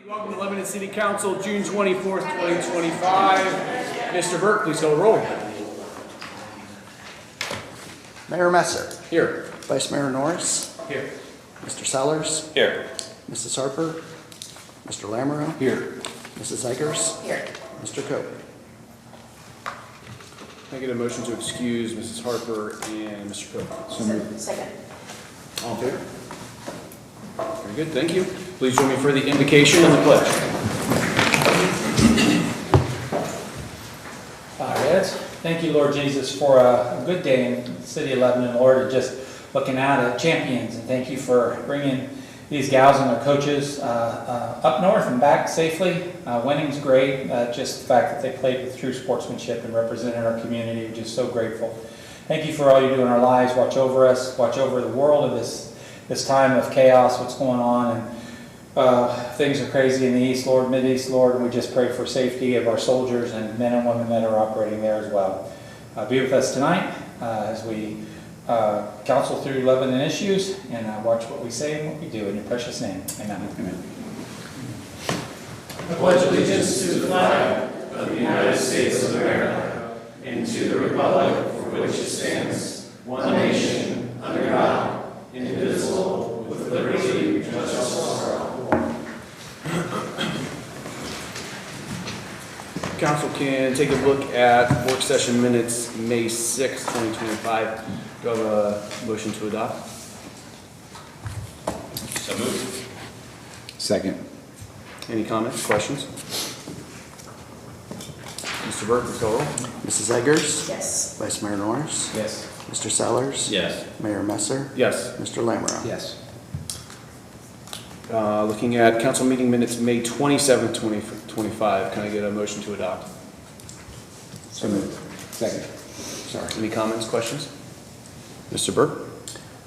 Welcome to Lebanon City Council, June 24th, 2025. Mr. Burke, please call the roll. Mayor Messer. Here. Vice Mayor Norris. Here. Mr. Sellers. Here. Mrs. Harper. Mr. Lamoureux. Here. Mrs. Eggers. Here. Mr. Cope. Can I get a motion to excuse Mrs. Harper and Mr. Cope? So moved. Second. All in favor? Very good, thank you. Please join me for the invocation and the pledge. Yes. Thank you, Lord Jesus, for a good day in the city of Lebanon, Lord, just looking out at champions. And thank you for bringing these gals and their coaches up north and back safely. Winning's great. Just the fact that they played with true sportsmanship and represented our community, we're just so grateful. Thank you for all you do in our lives. Watch over us, watch over the world of this time of chaos, what's going on. And things are crazy in the East, Lord, Mid-East, Lord. We just pray for safety of our soldiers and men and women that are operating there as well. Be with us tonight as we counsel through Lebanon issues and watch what we say and what we do. In your precious name, amen. Amen. I pledge allegiance to the flag of the United States of America and to the republic for which it stands, one nation, under God, indivisible, with liberty and justice for all. Council can take a look at work session minutes, May 6, 2025. Do I have a motion to adopt? So moved. Second. Any comments, questions? Mr. Burke, please call the roll. Mrs. Eggers. Yes. Vice Mayor Norris. Yes. Mr. Sellers. Yes. Mayor Messer. Yes. Mr. Lamoureux. Yes. Looking at council meeting minutes, May 27th, 2025. Can I get a motion to adopt? So moved. Second. Sorry. Any comments, questions? Mr. Burke?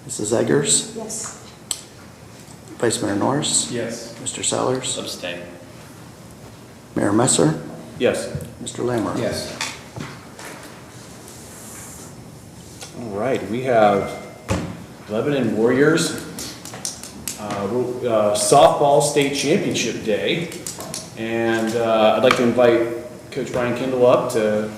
Mrs. Eggers. Yes. Vice Mayor Norris. Yes. Mr. Sellers. Abstain. Mayor Messer. Yes. Mr. Lamoureux. Yes. All right, we have Lebanon Warriors softball state championship day, and I'd like to invite Coach Brian Kendall up to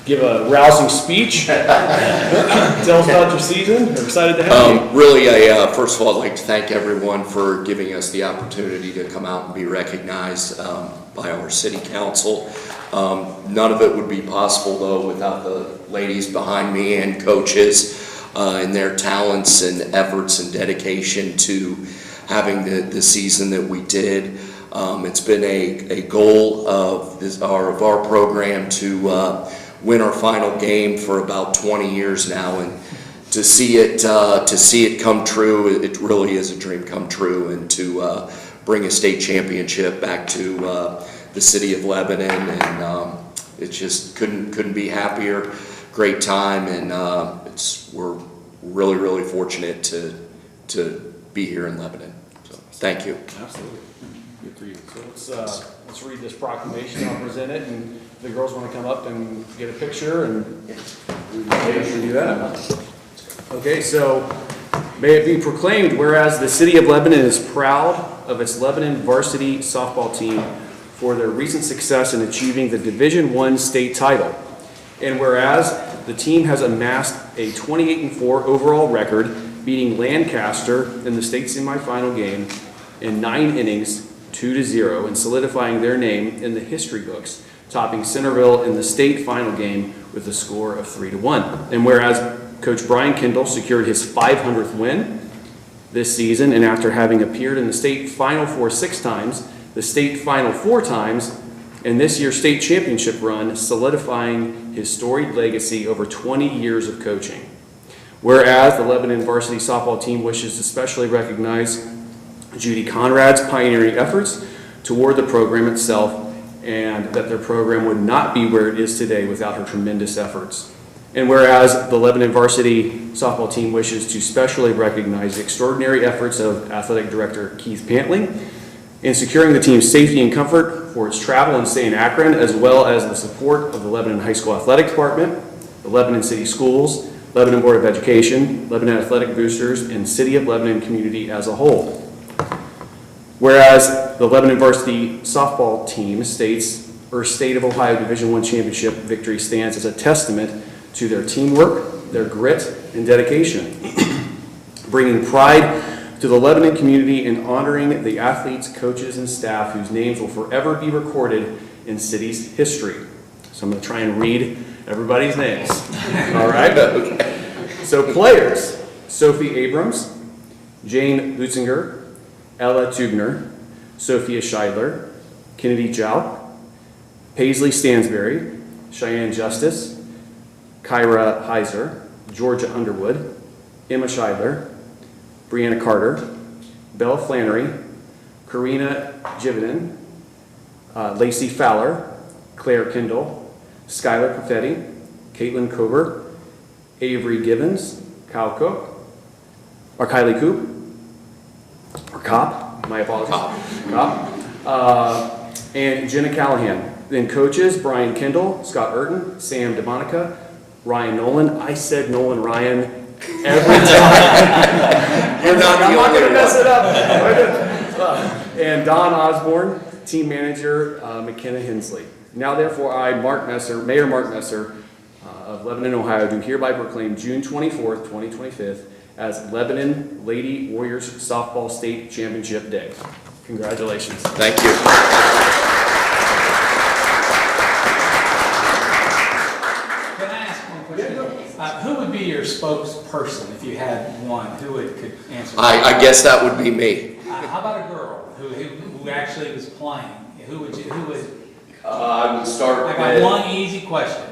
give a rousing speech. Tell us about your season. We're excited to have you. Really, first of all, I'd like to thank everyone for giving us the opportunity to come out and be recognized by our city council. None of it would be possible, though, without the ladies behind me and coaches and their talents and efforts and dedication to having the season that we did. It's been a goal of our program to win our final game for about 20 years now, and to see it come true, it really is a dream come true, and to bring a state championship back to the city of Lebanon, and it just couldn't be happier. Great time, and we're really fortunate to be here in Lebanon. So thank you. Absolutely. Good for you. So let's read this proclamation. I'll present it, and if the girls want to come up and get a picture, and we can do that. Okay, so may it be proclaimed, whereas the city of Lebanon is proud of its Lebanon varsity softball team for their recent success in achieving the Division I state title, and whereas the team has amassed a 28-4 overall record, beating Lancaster in the state semifinal game in 9 innings, 2-0, and solidifying their name in the history books, topping Centerville in the state final game with a score of 3-1. And whereas Coach Brian Kendall secured his 500th win this season, and after having appeared in the state Final Four 6 times, the state Final 4 times, and this year's state championship run, solidifying his storied legacy over 20 years of coaching. Whereas the Lebanon varsity softball team wishes to specially recognize Judy Conrad's pioneering efforts toward the program itself, and that their program would not be where it is today without her tremendous efforts. And whereas the Lebanon varsity softball team wishes to specially recognize the extraordinary efforts of Athletic Director Keith Pantling in securing the team's safety and comfort for its travel and stay in Akron, as well as the support of the Lebanon High School Athletic Department, the Lebanon City Schools, Lebanon Board of Education, Lebanon Athletic Boosters, and City of Lebanon community as a whole. Whereas the Lebanon varsity softball team state of Ohio Division I championship victory stands as a testament to their teamwork, their grit, and dedication, bringing pride to the Lebanon community and honoring the athletes, coaches, and staff whose names will forever be recorded in city's history. So I'm going to try and read everybody's names. All right? So players: Sophie Abrams, Jane Lutzinger, Ella Tugner, Sophia Scheidler, Kennedy Jauch, Paisley Stansberry, Cheyenne Justice, Kyra Heiser, Georgia Underwood, Emma Scheidler, Brianna Carter, Bella Flannery, Karina Jividen, Lacey Fowler, Claire Kendall, Skylar Perfetti, Caitlin Cover, Avery Gibbons, Kyle Cook, or Kylie Coop, or Cop, my apologies, Cop, and Jenna Callahan. Then coaches: Brian Kendall, Scott Urton, Sam DeMonica, Ryan Nolan. I said Nolan Ryan every time. You're not I'm the not only going to mess one. it up. And Don Osborne, team manager, McKenna Hensley. Now therefore I, Mayor Mark Messer of Lebanon, Ohio, do hereby proclaim June 24th, 2025 as Lebanon Lady Warriors Softball State Championship Day. Congratulations. Thank you. Can I ask one question? Who would be your spokesperson if you had one? Who could answer? I guess that would be me. How about a girl who actually was playing? Who would? I would start I got one easy question.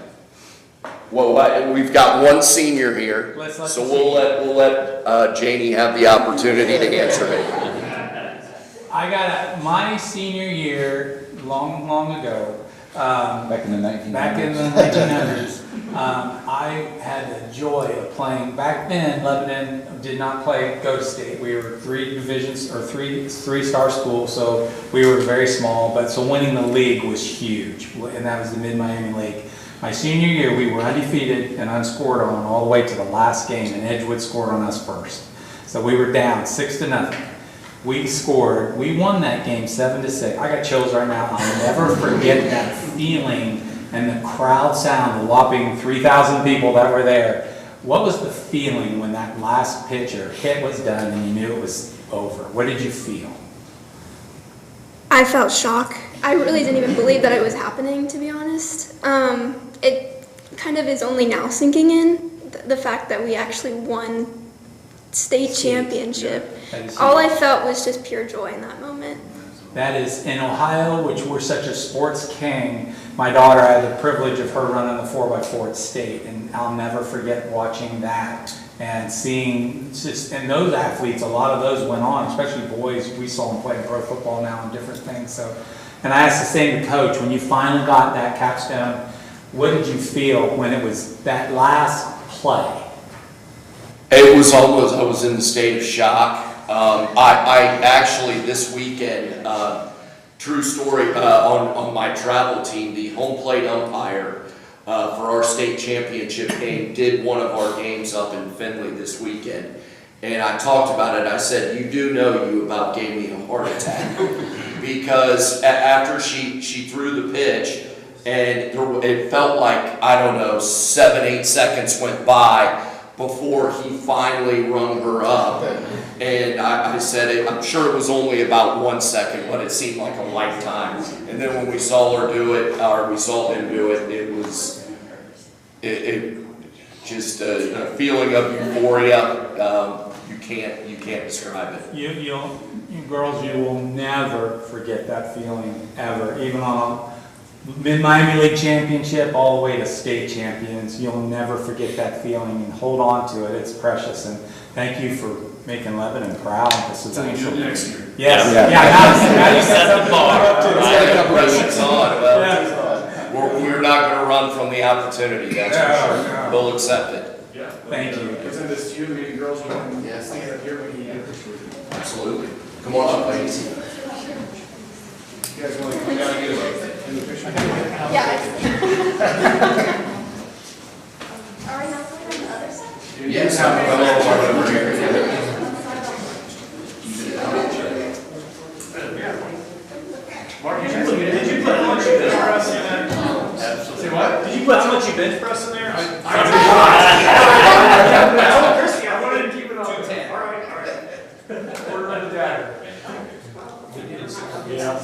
Well, we've got one senior here, Let's let so the we'll let Janie have the opportunity to answer it. I got my senior year long ago. Back in the 1900s. Back in the 1900s, I had the joy of playing. Back then, Lebanon did not go to state. We were three-star school, so we were very small. But so winning the league was huge, and that was the Mid-Miami League. My senior year, we were undefeated and unscored on all the way to the last game, and Edgewood scored on us first. So we were down 6-0. We scored. We won that game 7-6. I got chills right now. I'll never forget that feeling and the crowd sound, the whopping 3,000 people that were there. What was the feeling when that last pitch or hit was done and you knew it was over? What did you feel? I felt shock. I really didn't even believe that it was happening, to be honest. It kind of is only now sinking in, the fact that we actually won state championship. All I felt was just pure joy in that moment. That is, in Ohio, which we're such a sports king, my daughter, I had the privilege of her running the 4x4 at state, and I'll never forget watching that and seeing and those athletes, a lot of those went on, especially boys. We saw them playing pro football now and different things. So, and I asked the same to coach, when you finally got that capstone, what did you feel when it was that last play? It was almost, I was in the state of shock. I actually, this weekend, true story, on my travel team, the home plate umpire for our state championship game did one of our games up in Findlay this weekend. And I talked about it. I said, you do know you about gave me a heart attack. Because after she threw the pitch, and it felt like, I don't know, 7-8 seconds went by before he finally rung her up. And I said, I'm sure it was only about 1 second, but it seemed like a lifetime. And then when we saw her do it, or we saw him do it, it was just a feeling of euphoria. You can't describe it. You girls, you will never forget that feeling ever. Even on a Mid-Miami League championship all the way to state champions, you'll never forget that feeling and hold on to it. It's precious. And thank you for making Lebanon proud. This is actually next year. Yes. Yeah. Now you set the bar up to. We're not going to run from the opportunity, that's for sure. No. We'll accept it. Yeah. Thank you. Present this to you, maybe girls will stand up here when you get a picture with you. Absolutely. Come on up, ladies. You guys want to come down and get in the picture? Yeah. Are we not playing on the other side? Yes, I'm over here. Mark, did you put how much you bench press in there? Absolutely. Say what? Did you put how much you bench press in there? I told Christy I wanted to keep it on 210. All right. Order of the dagger. Yeah. I'll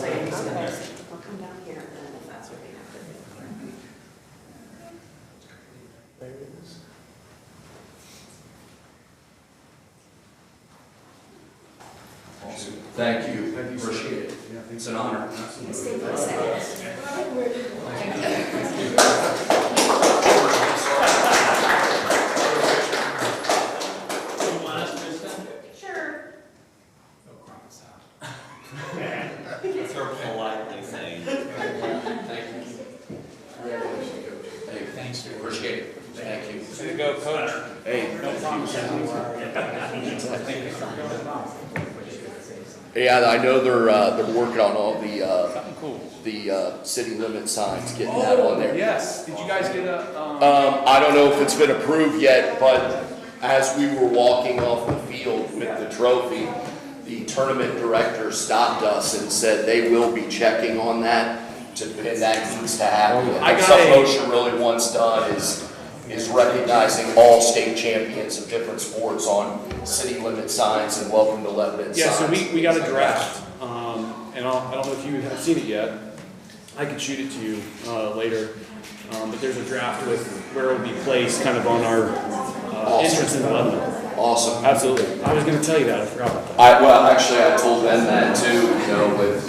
come down here and then if that's what we have to do. There it is. Awesome. Thank you. Appreciate it. It's an honor. Stay for a second. Sure. Politely saying. Thank you. Hey, thanks. Appreciate it. Thank you. Way to go, coach. Hey. Yeah, I know they're working on all the city limit signs, getting that on there. Yes. Did you guys get a? I don't know if it's been approved yet, but as we were walking off the field with the trophy, the tournament director stopped us and said they will be checking on that, and that needs to happen. That's something OSHA really wants done is recognizing all state champions of different sports on city limit signs and welcome to Lebanon signs. Yeah, so we got a draft, and I don't know if you have seen it yet. I could shoot it to you later, but there's a draft with where it will be placed kind of on our entrance in Lebanon. Awesome. Absolutely. I was going to tell you that. I forgot about that. I told them that too,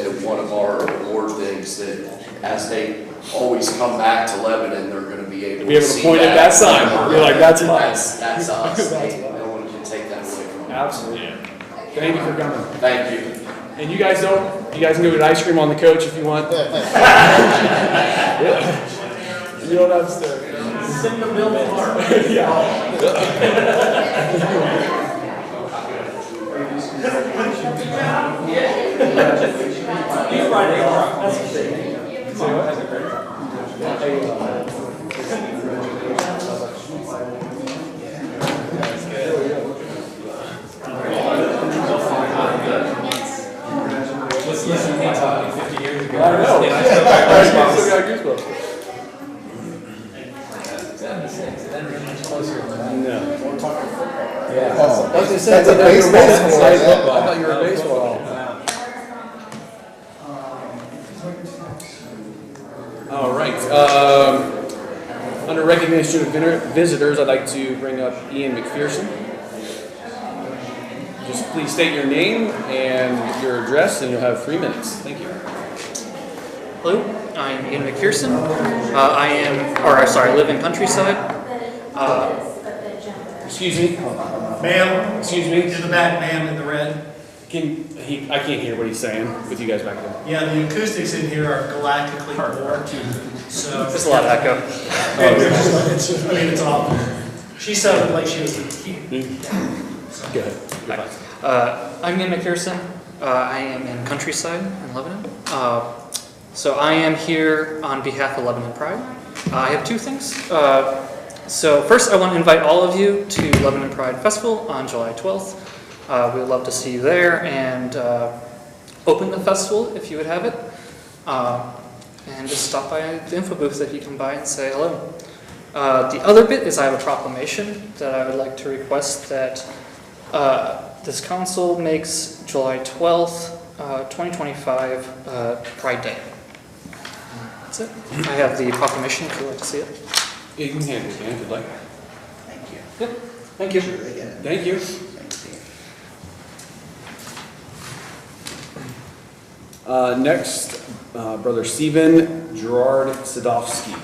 at one of our award things, that as they always come back to Lebanon, they're going to be able to see point at that sign. You're like, that's us. That's us. No one can take that away from us. Absolutely. Thank you for coming. Thank you. And you guys can go get ice cream on the coach if you want. You don't have to. Send the bill to Mark. He's right there. That's the thing. Listen to me talking 50 years ago. I know. And I still got goosebumps. got goosebumps. 76, and then we're much closer. No. Yeah. Oh, I was gonna say, that's a baseball. I thought you were a baseball. All right. Under recognition of visitors, I'd like to bring up Ian McPherson. Just please state your name and your address, and you'll have 3 minutes. Thank you. Hello, I'm Ian McPherson. I live in Countryside. Excuse me. Ma'am, Excuse me. in the back, ma'am, in the red. I can't hear what he's saying with you guys back there. Yeah, the acoustics in here are galactically poor, so. There's a lot of echo. It's awful. She sounded like she was a kid. Go ahead. I'm Ian McPherson. I am in Countryside in Lebanon. So I am here on behalf of Lebanon Pride. I have two things. So first, I want to invite all of you to Lebanon Pride Festival on July 12th. We would love to see you there and open the festival if you would have it. And just stop by the info booth if you come by and say hello. The other bit is I have a proclamation that I would like to request that this council makes July 12th, 2025 Pride Day. That's it. I have the proclamation if you'd like to see it. Yeah, you can hand it, Dan, if you'd like. Thank you. Yep. Thank you. Thank you. Next, Brother Stephen Gerard Sadowski.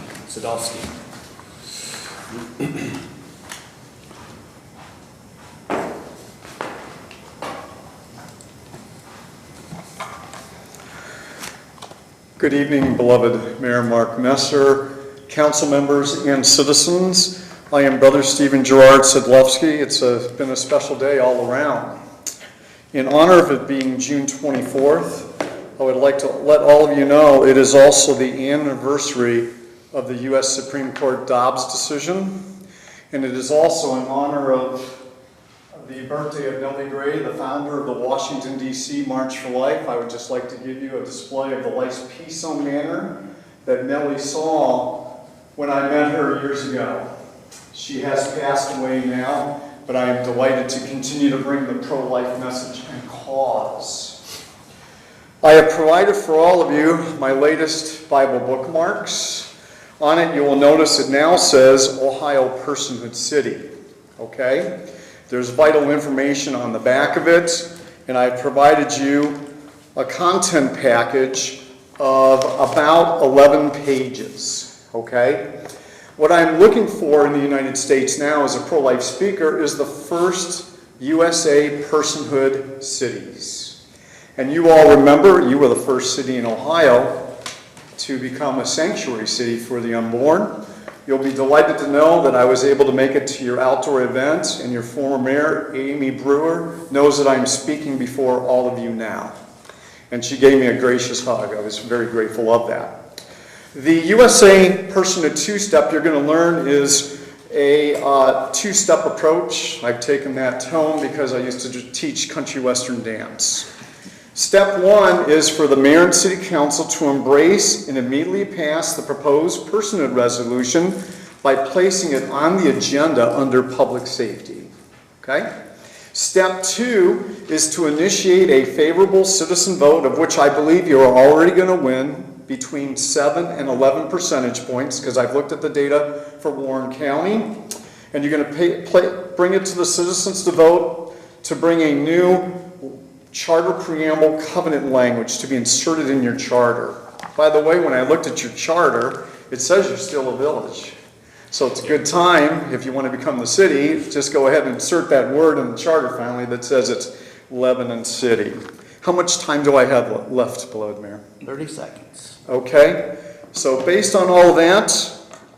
Good evening, beloved Mayor Mark Messer, council members, and citizens. I am Brother Stephen Gerard Sadlowski. It's been a special day all around. In honor of it being June 24th, I would like to let all of you know it is also the anniversary of the U.S. Supreme Court Dobbs decision, and it is also in honor of the birthday of Nellie Gray, the founder of the Washington, D.C. March for Life, I would just like to give you a display of the Life's Peace manner that Nellie saw when I met her years ago. She has passed away now, but I am delighted to continue to bring the pro-life message and cause. I have provided for all of you my latest Bible bookmarks. On it, you will notice it now says Ohio Personhood City. Okay? There's vital information on the back of it, and I've provided you a content package of about 11 pages. Okay? What I'm looking for in the United States now as a pro-life speaker is the first USA personhood cities. And you all remember, you were the first city in Ohio to become a sanctuary city for the unborn. You'll be delighted to know that I was able to make it to your outdoor event, and your former mayor, Amy Brewer, knows that I'm speaking before all of you now. And she gave me a gracious hug. I was very grateful of that. The USA Personhood two-step you're going to learn is a two-step approach. I've taken that tone because I used to teach country western dance. Step one is for the mayor and city council to embrace and immediately pass the proposed personhood resolution by placing it on the agenda under public safety. Okay? Step two is to initiate a favorable citizen vote, of which I believe you are already going to win between 7 and 11 percentage points, because I've looked at the data for Warren County. And you're going to bring it to the citizens to vote to bring a new charter preamble covenant language to be inserted in your charter. By the way, when I looked at your charter, it says you're still a village. So it's a good time, if you want to become the city, just go ahead and insert that word in the charter finally that says it's Lebanon City. How much time do I have left, beloved Mayor? 30 seconds. Okay, so based on all that,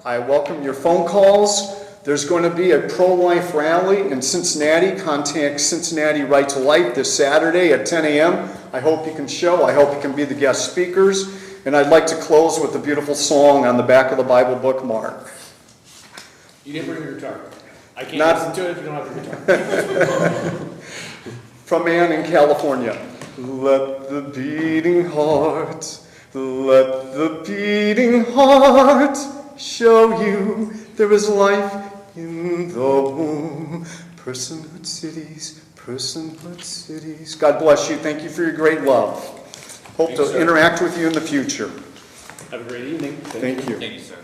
I welcome your phone calls. There's going to be a pro-life rally in Cincinnati. Contact Cincinnati Right to Life this Saturday at 10 a.m. I hope you can show. I hope you can be the guest speakers. And I'd like to close with a beautiful song on the back of the Bible bookmark. You didn't bring your guitar. I can't listen to it if you don't have your guitar. From Ann in California. Let the beating heart, let the beating heart show you there is life in the womb. Personhood cities, personhood cities. God bless you. Thank you for your great love. Hope Thanks, to sir. interact with you in the future. Have a great evening. Thank you. Thank you, sir.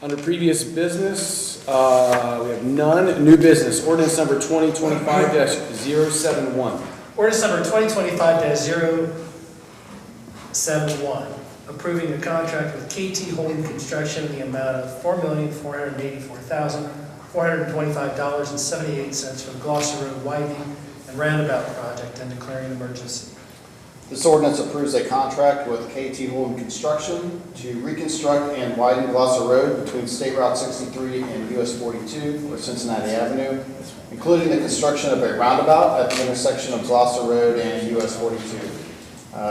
Under previous business, we have none. New business, ordinance number 2025-071. Ordinance number 2025-071, approving a contract with KT Holding Construction in the amount of $4,484,425.78 for the Gloucester Road widening and roundabout project and declaring an emergency. This ordinance approves a contract with KT Holding Construction to reconstruct and widen Gloucester Road between State Route 63 and US 42 or Cincinnati Avenue, including the construction of a roundabout at the intersection of Gloucester Road and US 42.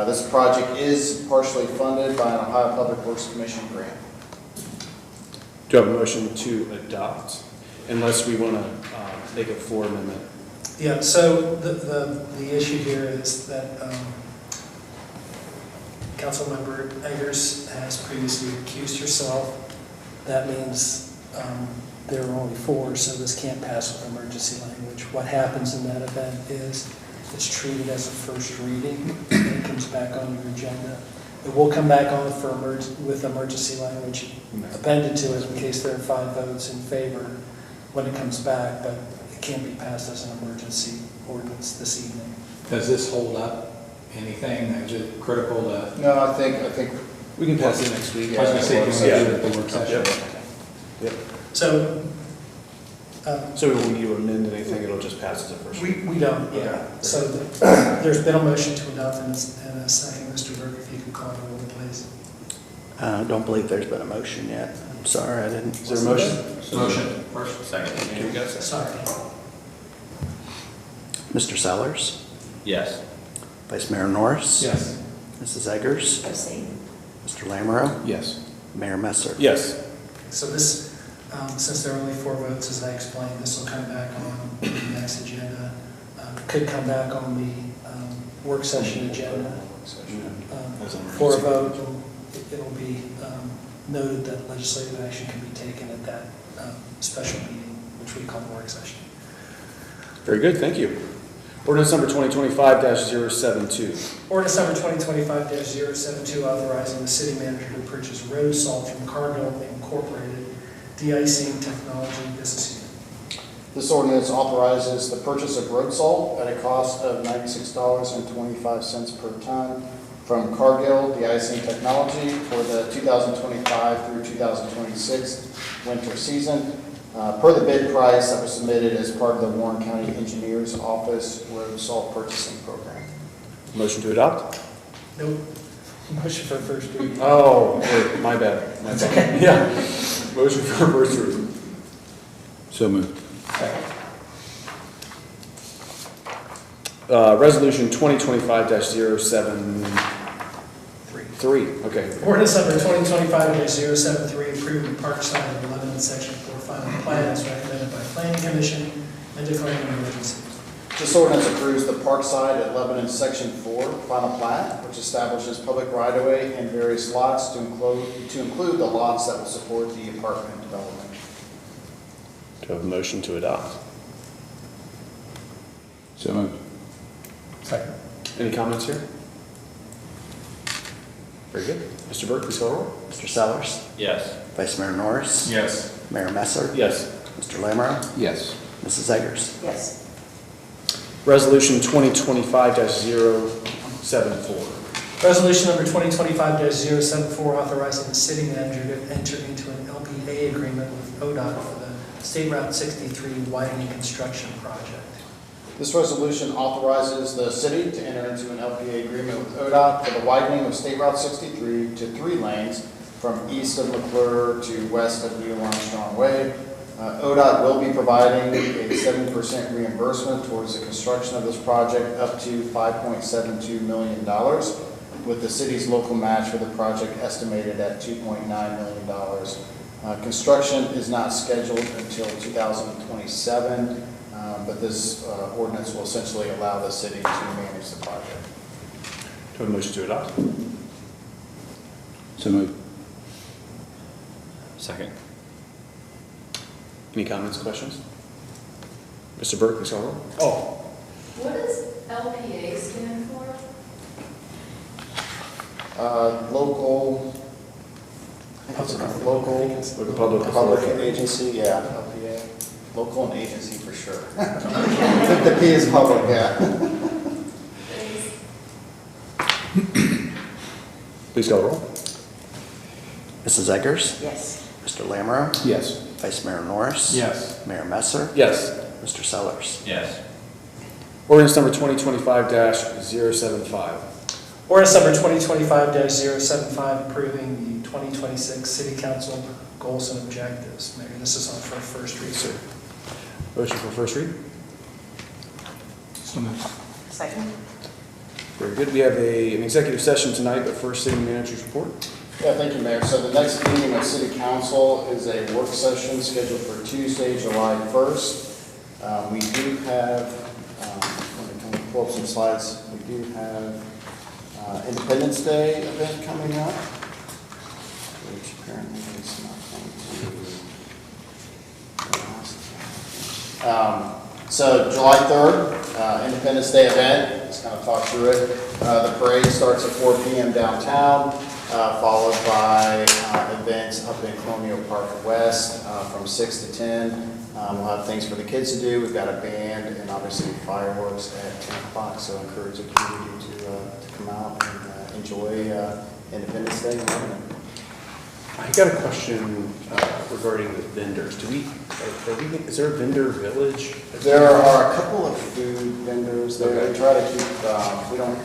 This project is partially funded by an Ohio Public Works Commission grant. Do you have a motion to adopt? Unless we want to make a floor amendment. Yeah, so the issue here is that Councilmember Eggers has previously recused herself. That means there are only 4, so this can't pass with emergency language. What happens in that event is it's treated as a first reading, and it comes back on your agenda. It will come back on with emergency language appended to it in case there are 5 votes in favor when it comes back, but it can't be passed as an emergency ordinance this evening. Does this hold up anything? Is it critical to? No, I think We can pass it next week. I was going to say, can we do it at the work session? Yep. So, So we won't need to amend anything, it'll just pass as a first. we don't, yeah. Okay. So there's been a motion to adopt and a second. Mr. Burke, if you could call the roll, please. I don't believe there's been a motion yet. I'm sorry, I didn't. Is there a motion? Motion, first, second. Here we go, sir. Sorry. Mr. Sellers, Yes. Vice Mayor Norris. Yes. Mrs. Eggers, Abstain. Mr. Lamoureux, Yes. Mayor Messer. Yes. So this Since there are only 4 votes, as I explained, this will come back on the next agenda. Could come back on the work session agenda. For a vote, it'll be noted that legislative action can be taken at that special meeting, which we call the work session. Very good, thank you. Ordinance number 2025-072. Ordinance number 2025-072, authorizing the city manager to purchase road salt from Cargill Incorporated De-icing Technology Business Unit. This ordinance authorizes the purchase of road salt at a cost of $96.25 per ton from Cargill De-icing Technology for the 2025 through 2026 winter season, per the bid price that was submitted as part of the Warren County Engineers Office Road Salt Purchasing Program. Motion to adopt? Nope. Motion for first reading. Oh, wait, my bad. My bad. Yeah. Motion for first reading. So moved. Resolution 2025-073. Okay. Ordinance number 2025-073, approving the Parkside of Lebanon Section 4 final plat as recommended by Planning Commission and declaring an emergency. This ordinance approves the Parkside at Lebanon Section 4 final plat, which establishes public right-of-way and various lots to include the lots that will support the apartment development. Do I have a motion to adopt? So moved. Second. Any comments here? Very good. Mr. Burke, please call the roll. Mr. Sellers? Yes. Vice Mayor Norris? Yes. Mayor Messer? Yes. Mr. Lammerow? Yes. Mrs. Eggers? Yes. Resolution 2025-074. Resolution number 2025-074, authorizing the city manager to enter into an LPA agreement with ODOT for the State Route 63 widening construction project. This resolution authorizes the city to enter into an LPA agreement with ODOT for the widening of State Route 63 to 3 lanes from east of McClure to west of Neil Armstrong Way. ODOT will be providing a 70% reimbursement towards the construction of this project up to $5.72 million, with the city's local match for the project estimated at $2.9 million. Construction is not scheduled until 2027, but this ordinance will essentially allow the city to manage the project. Do I have a motion to adopt? So moved. Second. Any comments, questions? Mr. Burke, please call the roll. Oh, What does LPA stand for? Local, I think it's a local public agency, yeah, LPA. Local and agency for sure. I think the P is public, yeah. please call the roll. Mrs. Eggers? Yes. Mr. Lammerow? Yes. Vice Mayor Norris? Yes. Mayor Messer? Yes. Mr. Sellers? Yes. Ordinance number 2025-075. Ordinance number 2025-075, approving the 2026 City Council goals and objectives. Mayor, this is on for first read, sir. Motion for first read. Second? Very good. We have an executive session tonight, but first, city manager's report. Yeah, thank you, Mayor. So the next meeting of City Council is a work session scheduled for Tuesday, July 1st. We do have, let me pull up some slides. We do have Independence Day event coming up, which apparently is not going to. So July 3rd, Independence Day event. Let's kind of talk through it. The parade starts at 4 p.m. downtown. Followed by events up in Colonial Park West from 6 to 10. We'll have things for the kids to do. We've got a band and obviously fireworks at 10 o'clock. So I encourage the community to come out and enjoy Independence Day in Lebanon. I got a question regarding the vendors. Is there a vendor village? There are a couple of food vendors there. Okay. We try to keep, we don't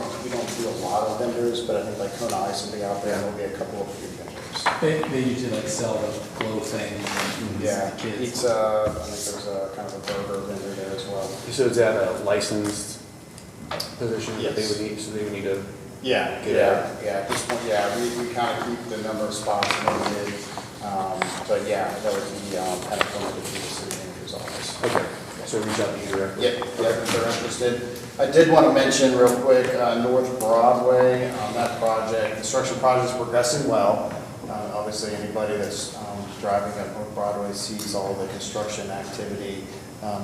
do a lot of vendors, but I think like Kona Ice will be out there and there'll be a couple of food vendors. They usually like sell the glow things and Yeah, kids. pizza, I think there's a kind of a burger vendor there as well. So is that a licensed position that they Yes. would need, so they would need to? Yeah, Get yeah, at this point, yeah, we kind of keep the number of spots limited, But yeah, that would be kind of permitted through the city manager's office. Okay, so reach out to you directly. Yep, if they're interested. I did want to mention real quick, North Broadway, that project, construction project is progressing well. Obviously, anybody that's driving up North Broadway sees all the construction activity.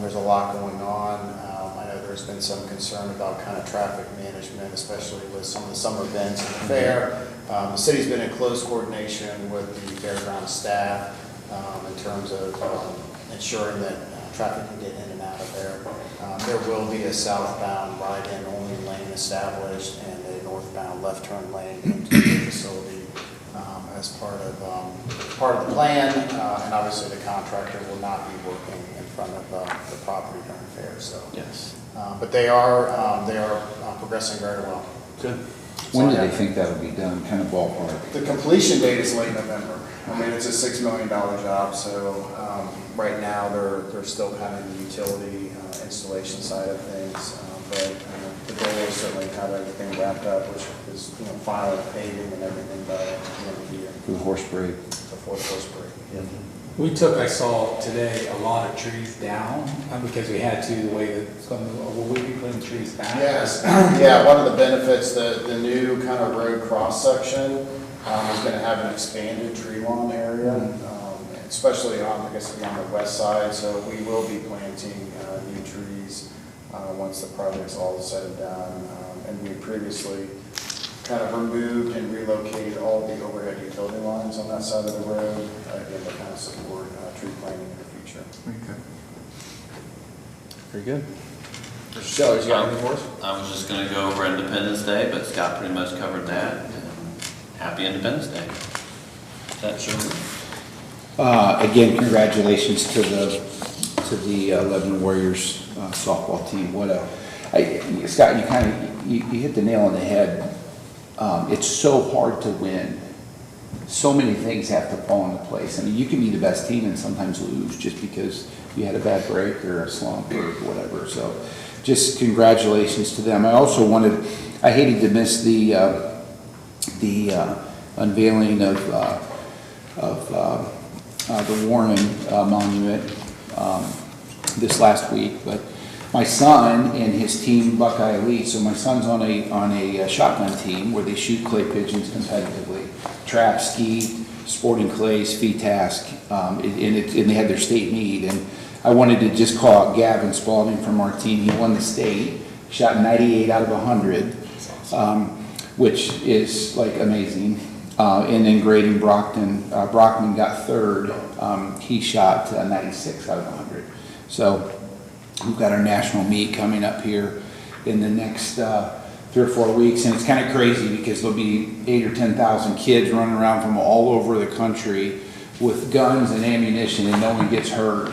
There's a lot going on. I know there's been some concern about kind of traffic management, especially with some of the summer events and the fair. The city's been in close coordination with the fairground staff in terms of ensuring that traffic can get in and out of there. There will be a southbound right-in only lane established and a northbound left turn lane into the facility as part of the plan. And obviously the contractor will not be working in front of the property during fair. So Yes. but they are progressing very well. Good. When do they think that'll be done, kind of ballpark? The completion date is late November. I mean, it's a $6 million job, so right now they're still kind of in the utility installation side of things. But the goal is certainly to have everything wrapped up, which is final paving and everything by the end of the year. For the horse parade? The fourth horse parade. I saw today a lot of trees down because we had to, the way that it's going to, will we be putting trees back? Yes, yeah, one of the benefits, the new kind of road cross-section is going to have an expanded tree lawn area, especially on the west side, so we will be planting new trees once the project's all said and done. And we previously kind of removed and relocated all the overhead utility lines on that side of the road, again, to kind of support tree planting in the future. Okay. Very good. Mr. Sellers, you got anything for us? I was just gonna go over Independence Day, but Scott pretty much covered that. Happy Independence Day. That's true. Again, congratulations to the Lebanon Warriors softball team. Scott, you hit the nail on the head. It's so hard to win. So many things have to fall into place. I mean, you can be the best team and sometimes lose just because you had a bad break or a slump or whatever. So just congratulations to them. I hated to miss the unveiling of the Warren Monument this last week, but my son and his team, Buckeye Elite, so my son's on a shotgun team where they shoot clay pigeons competitively, trap, skeet, sporting clays, fee task, and they had their state meet. And I wanted to just call out Gavin Spalding from our team. He won the state, shot 98 out of 100, which is like amazing. And then Graydon Brockman got third. He shot 96 out of 100. So we've got our national meet coming up here in the next 3 or 4 weeks, and it's kind of crazy because there'll be 8,000 or 10,000 kids running around from all over the country with guns and ammunition, and no one gets hurt.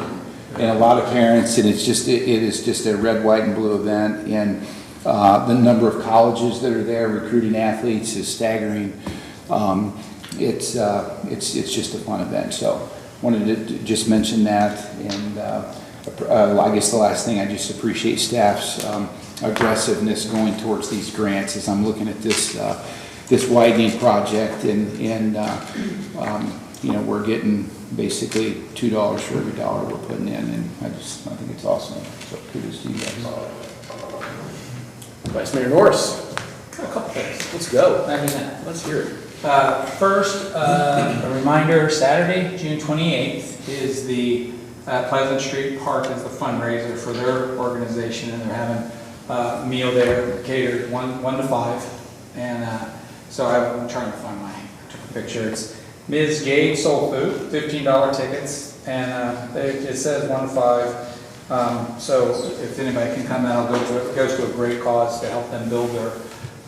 And a lot of parents, and it is just a red, white, and blue event. And the number of colleges that are there recruiting athletes is staggering. It's just a fun event. So wanted to just mention that, and I guess the last thing, I just appreciate staff's aggressiveness going towards these grants as I'm looking at this widening project, and we're getting basically $2 for every dollar we're putting in, and I think it's awesome. So kudos to you guys. Vice Mayor Norris. A couple things. Let's go. Let's hear it. First, a reminder, Saturday, June 28th is the Pleasant Street Park is the fundraiser for their organization, and they're having a meal there catered 1 to 5. And so I'm trying to find took a picture. It's Ms. Jade Soul Food, $15 tickets, and it says 1 to 5. So if anybody can come out, it goes to a great cause to help them build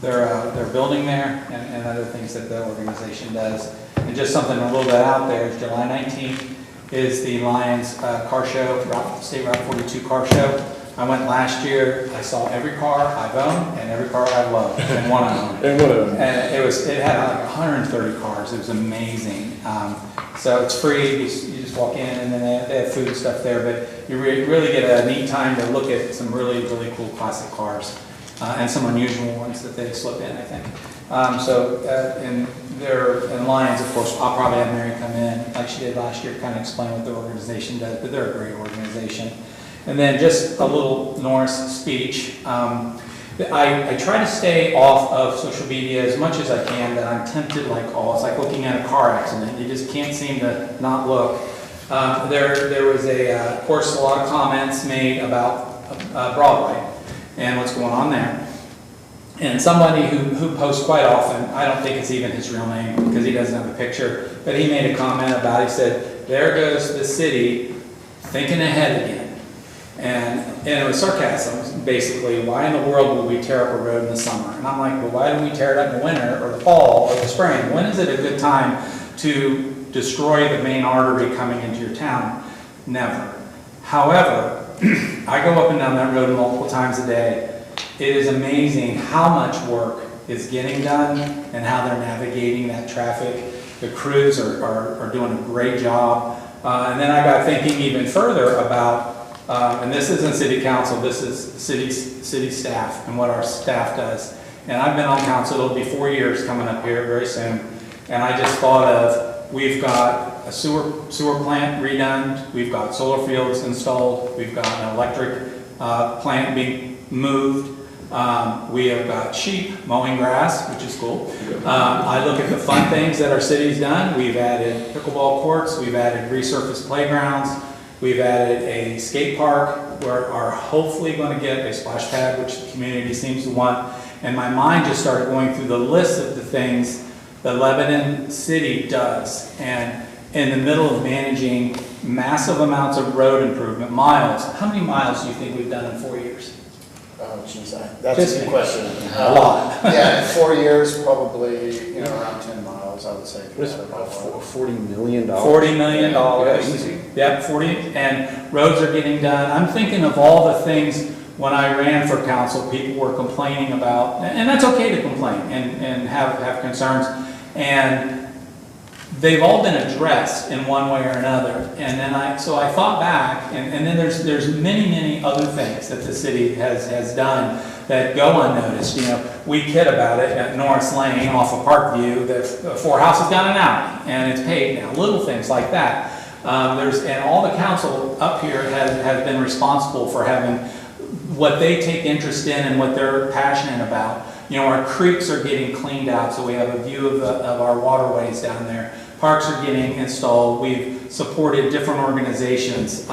their building there, and other things that the organization does. And just something a little bit out there, July 19th is the Lions car show, State Route 42 car show. I went last year, I saw every car I've owned and every car I've loved, and one I owned. And And it had like 130 cars, it was amazing. So it's free, you just walk in, and then they have food and stuff there, but you really get a neat time to look at some really, really cool classic cars. and some unusual ones that they slip in, I think. And they're in Lions, of course, I'll probably have Mary come in, like she did last year, kind of explain what their organization does, but they're a great organization. And then just a little Norris speech. I try to stay off of social media as much as I can, but I'm tempted like all. It's like looking at a car accident. You just can't seem to not look. There was of course, a lot of comments made about Broadway and what's going on there. And somebody who posts quite often, I don't think it's even his real name because he doesn't have a picture, but he made a comment about it. He said, there goes the city thinking ahead again. And it was sarcasm, basically, why in the world would we tear up a road in the summer? And I'm like, well, why do we tear it up in the winter or the fall or the spring? When is it a good time to destroy the main artery coming into your town? Never. However, I go up and down that road multiple times a day. It is amazing how much work is getting done and how they're navigating that traffic. The crews are doing a great job. And then I got thinking even further about, and this isn't city council, this is city staff and what our staff does. And I've been on council, it'll be 4 years coming up here very soon. And I just thought of, we've got a sewer plant redone, we've got solar fields installed, we've got an electric plant being moved. We have got sheep mowing grass, which is cool. I look at the fun things that our city's done. We've added pickleball courts, we've added resurfaced playgrounds, we've added a skate park. We are hopefully going to get a splash pad, which the community seems to want. And my mind just started going through the list of the things that Lebanon City does. And in the middle of managing massive amounts of road improvement, miles, how many miles do you think we've done in 4 years? Oh, geez, that's a good question. A lot. Yeah, in 4 years, probably, around 10 miles, I would say. What is it, about $40 million? $40 million. Yeah, easy. Yep, 40, and roads are getting done. I'm thinking of all the things when I ran for council, people were complaining about, and that's okay to complain and have concerns, and they've all been addressed in one way or another. And then so I thought back, and then there's many other things that the city has done that go unnoticed. We kid about it at Norris Lane off of Parkview, the 4 houses down an alley, and it's paved now. Little things like that. And all the council up here has been responsible for having what they take interest in and what they're passionate about. Our creeks are getting cleaned out, so we have a view of our waterways down there. Parks are getting installed. We've supported different organizations.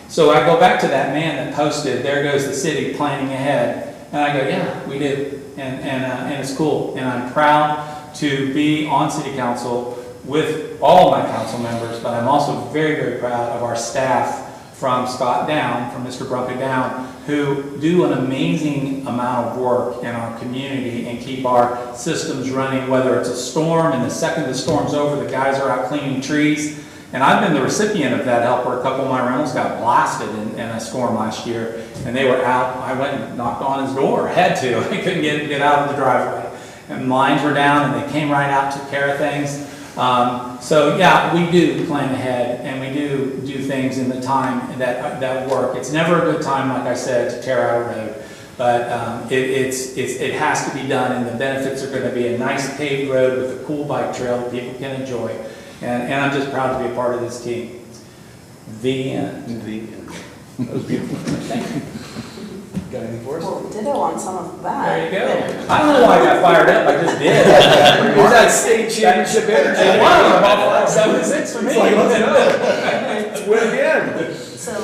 So I go back to that man that posted, there goes the city planning ahead. And I go, yeah, we do. And it's cool. And I'm proud to be on city council with all my council members, but I'm also very proud of our staff from Scott down, from Mr. Brumpy down, who do an amazing amount of work in our community and keep our systems running, whether it's a storm, and the second the storm's over, the guys are out cleaning trees. And I've been the recipient of that help where a couple of my rentals got blasted in a storm last year, and they were out. I went and knocked on his door, had to. I couldn't get out of the driveway. And lines were down, and they came right out, took care of things. So yeah, we do plan ahead, and we do things in the time that work. It's never a good time, like I said, to tear out a road, but it has to be done, and the benefits are going to be a nice paved road with a cool bike trail that people can enjoy. And I'm just proud to be a part of this team. The end. That was beautiful. Thank you. Got anything for us? Well, ditto on some of that. There you go. I don't know why I got fired up. I just did. It was that state championship energy. It was about 7-6 for me. It's like, let's go. Let's win again. So,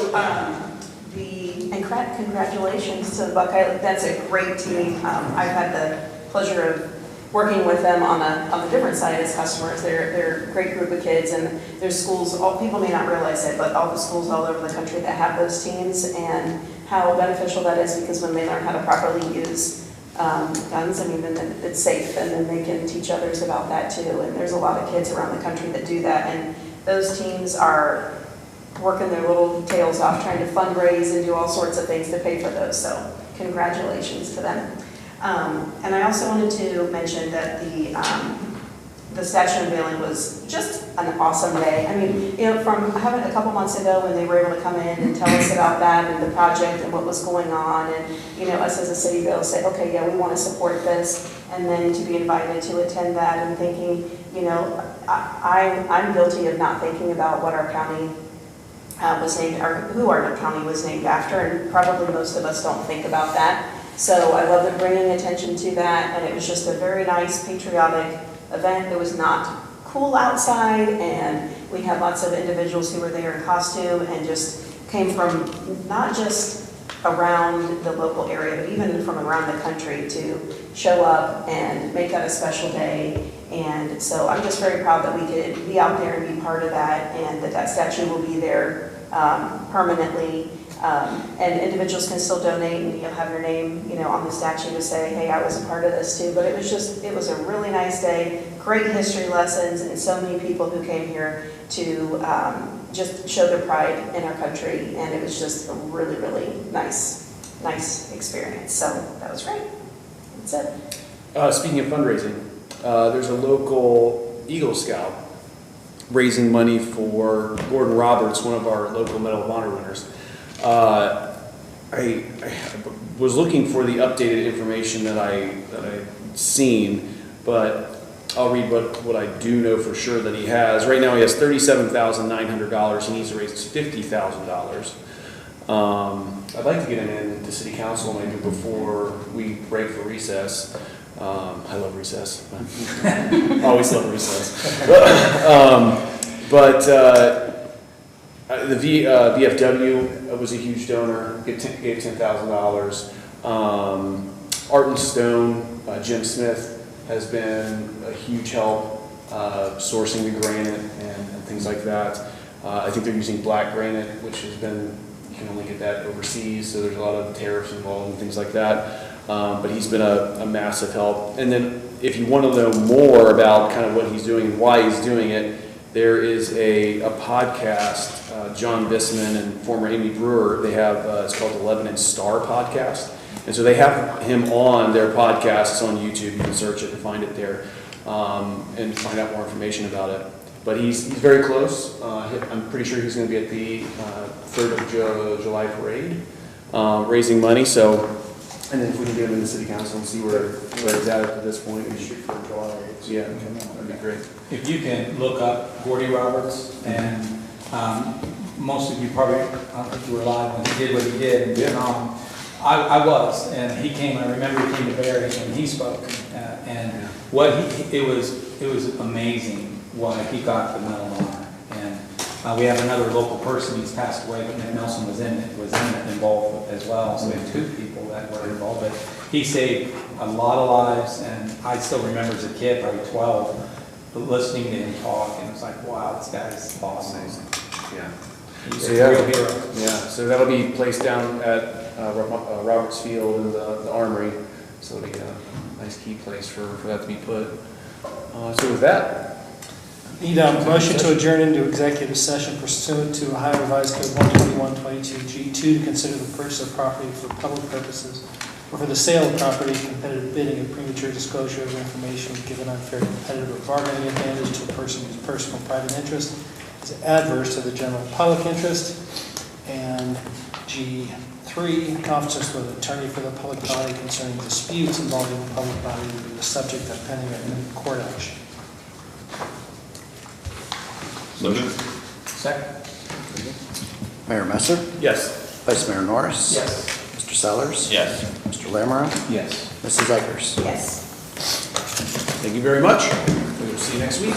congratulations to the Buckeye. That's a great team. I've had the pleasure of working with them on the different side as customers. They're a great group of kids, and there's schools, people may not realize it, but all the schools all over the country that have those teams, and how beneficial that is, because when they learn how to properly use guns, I mean, then it's safe, and then they can teach others about that too. And there's a lot of kids around the country that do that, and those teams are working their little tails off trying to fundraise and do all sorts of things to pay for those. So congratulations to them. And I also wanted to mention that the statue unveiling was just an awesome day. I mean, you know, from having a couple months ago when they were able to come in and tell us about that and the project and what was going on, and, you know, us as a city be able to say, okay, yeah, we want to support this, and then to be invited to attend that and thinking, you know, I'm guilty of not thinking about what our county was named, or who our county was named after, and probably most of us don't think about that. So I love them bringing attention to that, and it was just a very nice patriotic event. It was not cool outside, and we had lots of individuals who were there in costume and just came from not just around the local area, but even from around the country to show up and make that a special day. And so I'm just very proud that we could be out there and be part of that, and that statue will be there permanently. And individuals can still donate, and you'll have your name, you know, on the statue to say, hey, I was a part of this too. But it was a really nice day, great history lessons, and so many people who came here to just show their pride in our country. And it was just a really, really nice experience. So that was great. That's it. Speaking of fundraising, there's a local Eagle Scout raising money for Gordon Roberts, one of our local Medal of Honor winners. I was looking for the updated information that I'd seen, but I'll read what I do know for sure that he has. Right now he has $37,900. He needs to raise $50,000. I'd like to get him into city council maybe before we break for recess. I love recess. Always love recess. The VFW was a huge donor, gave $10,000. Art and Stone, Jim Smith has been a huge help sourcing the granite and things like that. I think they're using black granite, which has been, you can only get that overseas, so there's a lot of tariffs involved and things like that. But he's been a massive help. And then if you want to know more about kind of what he's doing and why he's doing it, there is a podcast, John Bissman and former Amy Brewer, they have, it's called the Lebanon Star Podcast. And so they have him on their podcast. It's on YouTube. You can search it and find it there and find out more information about it. But he's very close. I'm pretty sure he's going to be at the 3rd of July parade raising money. So, and then if we can get him in the city council and see where he's at this point. We shoot for July 8th. Yeah, that'd be great. If you can look up Gordy Roberts, and most of you probably, I don't think you were alive when he did what he did in Vietnam. I was, and he came, I remember he came to Barry and he spoke, and what it was amazing why he got the Medal of Honor. And we have another local person, he's passed away, but Nick Nelson was involved as well, so we have 2 people that were involved. But he saved a lot of lives, and I still remember as a kid, probably 12, listening to him talk, and it's like, wow, this guy's awesome. Yeah. He's a real hero. Yeah, so that'll be placed down at Roberts Field in the Armory, so it'll be a nice key place for that to be put. So with that, need a motion to adjourn into executive session pursuant to Ohio Revised Code 121.22 G2 to consider the purchase of property for public purposes or for the sale of property, competitive bidding, and premature disclosure of information would give an unfair competitive or bargaining advantage to a person whose personal private interest is adverse to the general public interest. And G3, conferences with an attorney for the public body concerning disputes involving the public body will be the subject of pending or court action. So moved. Second. Mayor Messer, yes. Vice Mayor Norris. Yes. Mr. Sellers. Yes. Mr. Lamoureux. Yes. Mrs. Eggers. Yes. Thank you very much. We will see you next week.